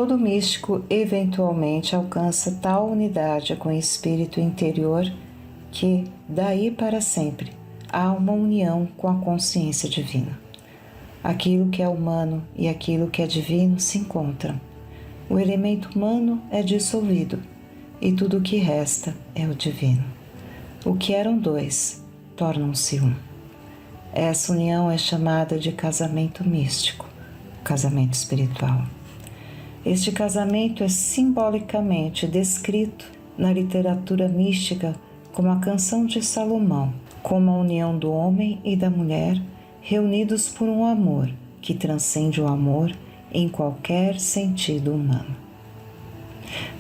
Todo místico eventualmente alcança tal unidade com o espírito interior que, daí para sempre, há uma união com a consciência divina. Aquilo que é humano e aquilo que é divino se encontram. O elemento humano é dissolvido e tudo o que resta é o divino. O que eram dois tornam-se um. Essa união é chamada de casamento místico, casamento espiritual. Este casamento é simbolicamente descrito na literatura mística como a canção de Salomão, como a união do homem e da mulher reunidos por um amor que transcende o amor em qualquer sentido humano.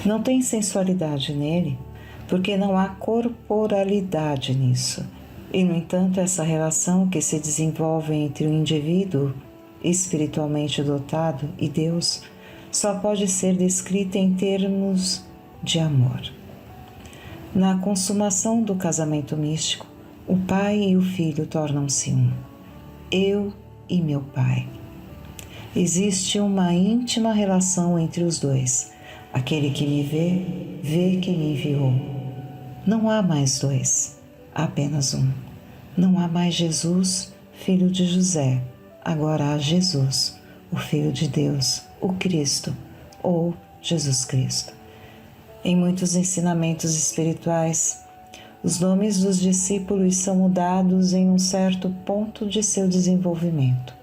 Não tem sensualidade nele, porque não há corporalidade nisso. E, no entanto, essa relação que se desenvolve entre o indivíduo espiritualmente dotado e Deus só pode ser descrita em termos de amor. Na consumação do casamento místico, o pai e o filho tornam-se um. Eu e meu pai. Existe uma íntima relação entre os dois. Aquele que me vê, vê quem me enviou. Não há mais dois, há apenas um. Não há mais Jesus, filho de José. Agora há Jesus, o Filho de Deus, o Cristo, ou Jesus Cristo. Em muitos ensinamentos espirituais, os nomes dos discípulos são mudados em um certo ponto de seu desenvolvimento.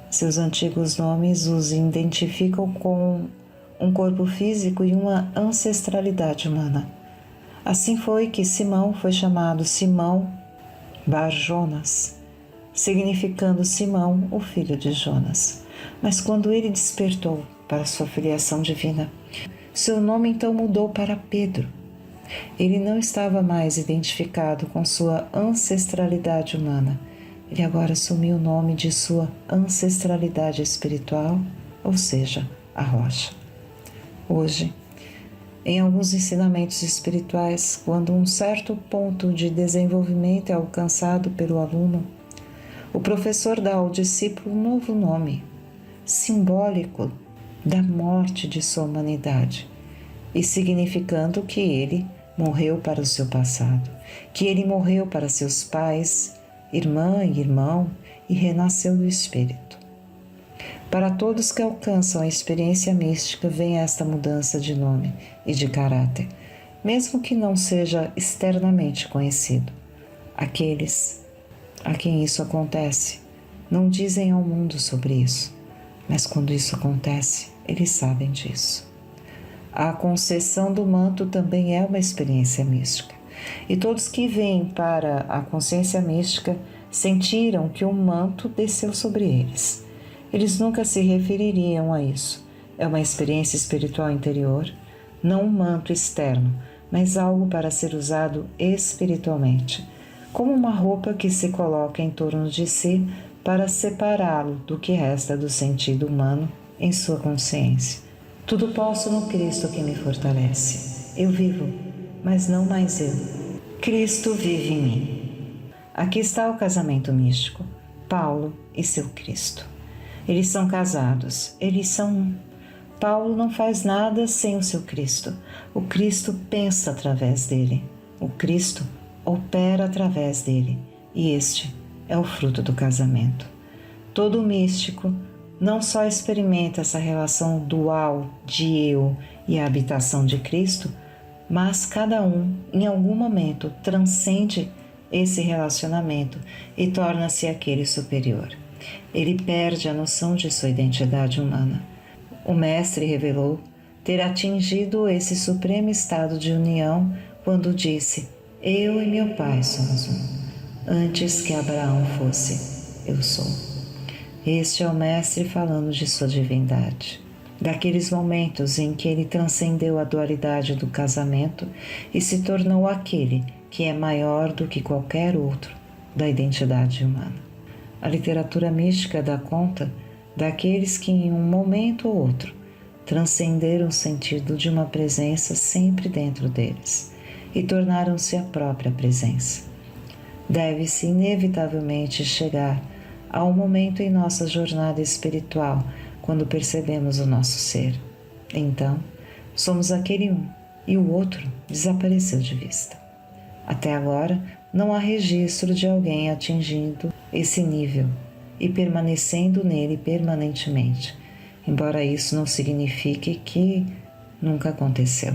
Seus antigos nomes os identificam com um corpo físico e uma ancestralidade humana. Assim foi que Simão foi chamado Simão Bar Jonas, significando Simão, o filho de Jonas. Mas quando ele despertou para sua filiação divina, seu nome então mudou para Pedro. Ele não estava mais identificado com sua ancestralidade humana. Ele agora assumiu o nome de sua ancestralidade espiritual, ou seja, a rocha. Hoje, em alguns ensinamentos espirituais, quando um certo ponto de desenvolvimento é alcançado pelo aluno, o professor dá ao discípulo um novo nome, simbólico da morte de sua humanidade e significando que ele morreu para o seu passado, que ele morreu para seus pais, irmã e irmão e renasceu do Espírito. Para todos que alcançam a experiência mística, vem esta mudança de nome e de caráter, mesmo que não seja externamente conhecido. Aqueles a quem isso acontece não dizem ao mundo sobre isso, mas quando isso acontece, eles sabem disso. A concessão do manto também é uma experiência mística, e todos que vêm para a consciência mística sentiram que um manto desceu sobre eles. Eles nunca se refeririam a isso. É uma experiência espiritual interior, não um manto externo, mas algo para ser usado espiritualmente, como uma roupa que se coloca em torno de si para separá-lo do que resta do sentido humano em sua consciência. Tudo posso no Cristo que me fortalece. Eu vivo, mas não mais eu. Cristo vive em mim. Aqui está o casamento místico, Paulo e seu Cristo. Eles são casados, eles são um. Paulo não faz nada sem o seu Cristo. O Cristo pensa através dele. O Cristo opera através dele. E este é o fruto do casamento. Todo místico não só experimenta essa relação dual de eu e a habitação de Cristo, mas cada um, em algum momento, transcende esse relacionamento e torna-se aquele superior. Ele perde a noção de sua identidade humana. O Mestre revelou ter atingido esse supremo estado de união quando disse: Eu e meu Pai somos um, antes que Abraão fosse, eu sou. Este é o Mestre falando de sua divindade, daqueles momentos em que ele transcendeu a dualidade do casamento e se tornou aquele que é maior do que qualquer outro da identidade humana. A literatura mística dá conta daqueles que em um momento ou outro transcenderam o sentido de uma presença sempre dentro deles e tornaram-se a própria presença. Deve-se inevitavelmente chegar a um momento em nossa jornada espiritual quando percebemos o nosso ser. Então, somos aquele um e o outro desapareceu de vista. Até agora, não há registro de alguém atingindo esse nível e permanecendo nele permanentemente, embora isso não signifique que nunca aconteceu.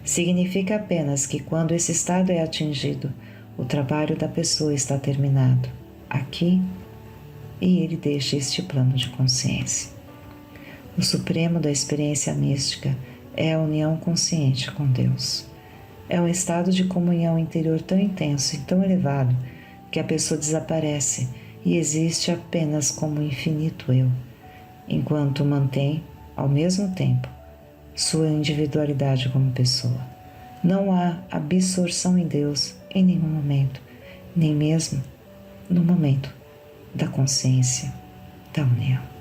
Significa apenas que quando esse estado é atingido, o trabalho da pessoa está terminado aqui e ele deixa este plano de consciência. O supremo da experiência mística é a união consciente com Deus. É um estado de comunhão interior tão intenso e tão elevado que a pessoa desaparece e existe apenas como infinito eu, enquanto mantém, ao mesmo tempo, sua individualidade como pessoa. Não há absorção em Deus em nenhum momento, nem mesmo no momento da consciência da união.